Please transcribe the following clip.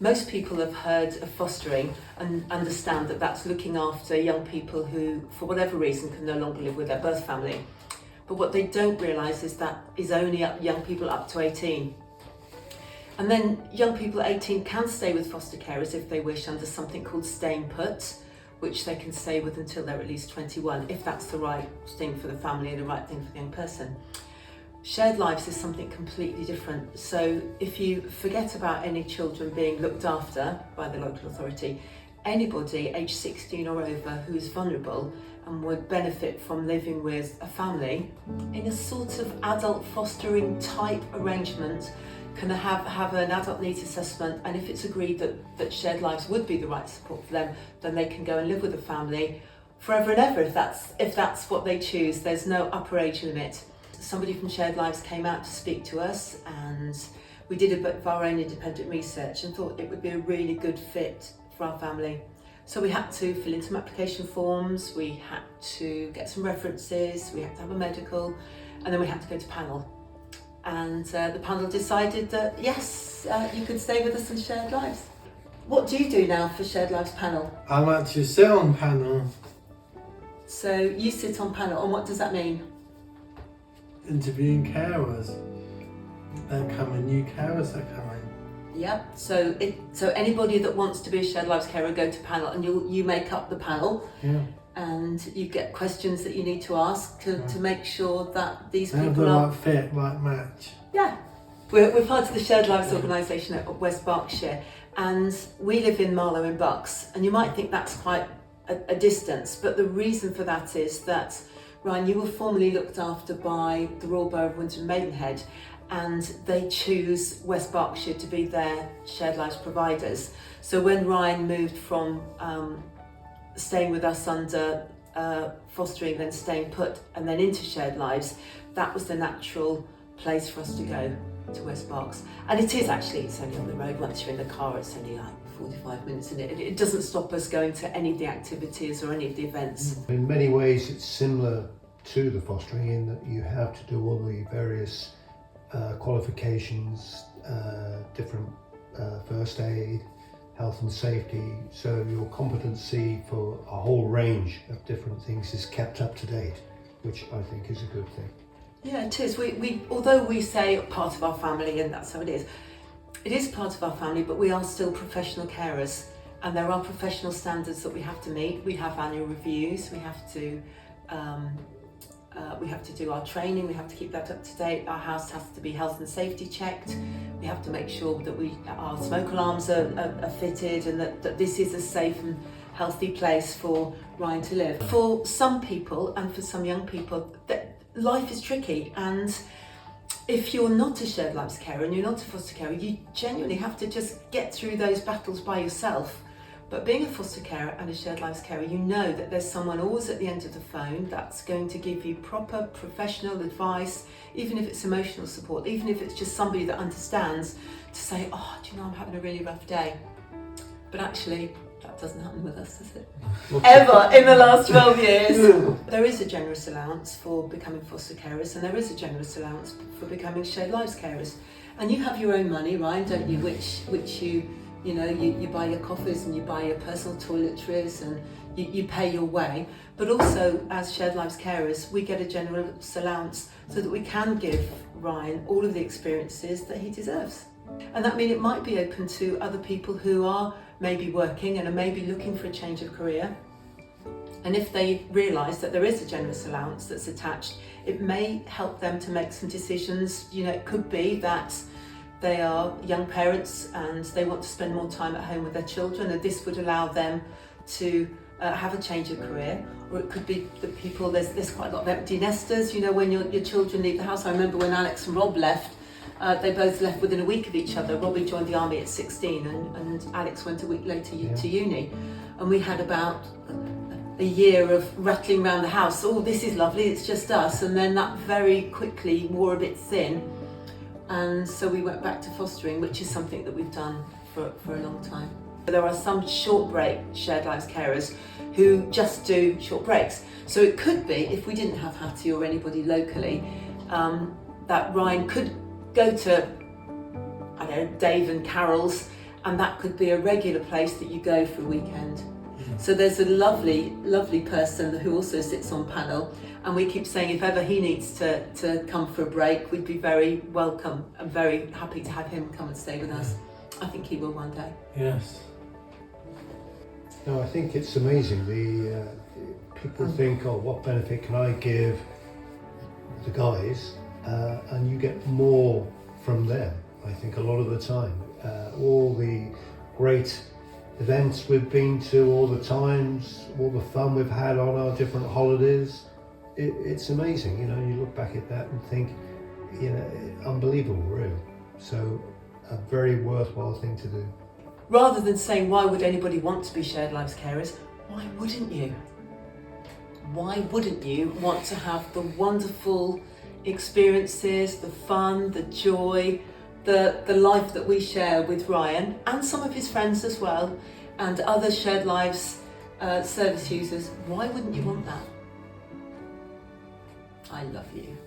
Most people have heard of fostering and understand that that's looking after young people who, for whatever reason, can no longer live with their birth family. But what they don't realise is that is only young people up to 18. And then young people at 18 can stay with foster carers if they wish under something called staying put, which they can stay with until they're at least 21, if that's the right thing for the family and the right thing for the young person. Shared lives is something completely different. So if you forget about any children being looked after by the local authority, anybody aged 16 or over who is vulnerable and would benefit from living with a family in a sort of adult fostering type arrangement can have an adult needs assessment, and if it's agreed that shared lives would be the right support for them, then they can go and live with a family forever and ever if that's what they choose. There's no upper age limit. Somebody from Shared Lives came out to speak to us, and we did a bit of our own independent research and thought it would be a really good fit for our family. So we had to fill in some application forms, we had to get some references, we had to have a medical, and then we had to go to panel. And the panel decided that yes, you could stay with us in Shared Lives. What do you do now for Shared Lives panel? I'm actually sit on panel. So you sit on panel, and what does that mean? Interviewing carers. They're coming, new carers are coming. Yep. So anybody that wants to be a Shared Lives carer go to panel, and you make up the panel. Yeah. And you get questions that you need to ask to make sure that these They have people the are right fit, right match. Yeah. We're part of the Shared Lives organisation at West Berkshire, and we live in Marlow in Bucks, and you might think that's quite a distance, but the reason for that is that, Ryan, you were formerly looked after by the Royal Borough of Winton and Maidenhead, and they choose West Berkshire to be their Shared Lives providers. So when Ryan moved from staying with us under fostering, then staying put, and then into Shared Lives, that was the natural place for us to go, to West Berks. And it is actually, it's only on the road. Once you're in the car, it's only like 45 minutes, and it doesn't stop us going to any of the activities or any of the events. In many ways it's similar to the fostering in that you have to do all the various qualifications, different first aid, health and safety, so your competency for a whole range of different things is kept up to date, which I think is a good thing. Yeah, it is. We although we say part of our family, and that's how it is part of our family, but we are still professional carers, and there are professional standards that we have to meet. We have annual reviews, we have to do our training, we have to keep that up to date. Our house has to be health and safety checked. We have to make sure that our smoke alarms are fitted, and that this is a safe and healthy place for Ryan to live. For some people, and for some young people, life is tricky, and if you're not a Shared Lives carer and you're not a foster carer, you genuinely have to just get through those battles by yourself. But being a foster carer and a Shared Lives carer, you know that there's someone always at the end of the phone that's going to give you proper professional advice, even if it's emotional support, even if it's just somebody that understands, to say, oh, do you know, I'm having a really rough day. But actually, that doesn't happen with us, does it? Ever in the last 12 years. There is a generous allowance for becoming foster carers, and there is a generous allowance for becoming Shared Lives carers. And you have your own money, Ryan, don't you? Which you buy your coffees and you buy your personal toiletries, and you pay your way. But also, as Shared Lives carers, we get a generous allowance so that we can give Ryan all of the experiences that he deserves. And that means it might be open to other people who are maybe working and are maybe looking for a change of career. And if they realise that there is a generous allowance that's attached, it may help them to make some decisions. You know, it could be that they are young parents and they want to spend more time at home with their children, and this would allow them to have a change of career. Or it could be that people, there's quite a lot of empty nesters, you know, when your children leave the house. I remember when Alex and Rob left, they both left within a week of each other. Robbie joined the army at 16 and Alex went a week later to uni. And we had about a year of rattling around the house. Oh, this is lovely, it's just us. And then that very quickly wore a bit thin. And so we went back to fostering, which is something that we've done for a long time. There are some short break Shared Lives carers who just do short breaks. So it could be, if we didn't have Hattie or anybody locally, that Ryan could go to, I don't know, Dave and Carol's and that could be a regular place that you go for a weekend. So there's a lovely person who also sits on panel, and we keep saying if ever he needs to come for a break, we'd be very welcome and very happy to have him come and stay with us. I think he will one day. Yes. No, I think it's amazing. The people think, oh, what benefit can I give the guys? And you get more from them, I think, a lot of the time. All the great events we've been to, all the times, all the fun we've had on our different holidays, it's amazing. You know, you look back at that and think, you know, unbelievable, really. So a very worthwhile thing to do. Rather than saying, why would anybody want to be shared lives carers? Why wouldn't you? Why wouldn't you want to have the wonderful experiences, the fun, the joy, the life that we share with Ryan and some of his friends as well, and other shared lives service users? Why wouldn't you want that? I love you.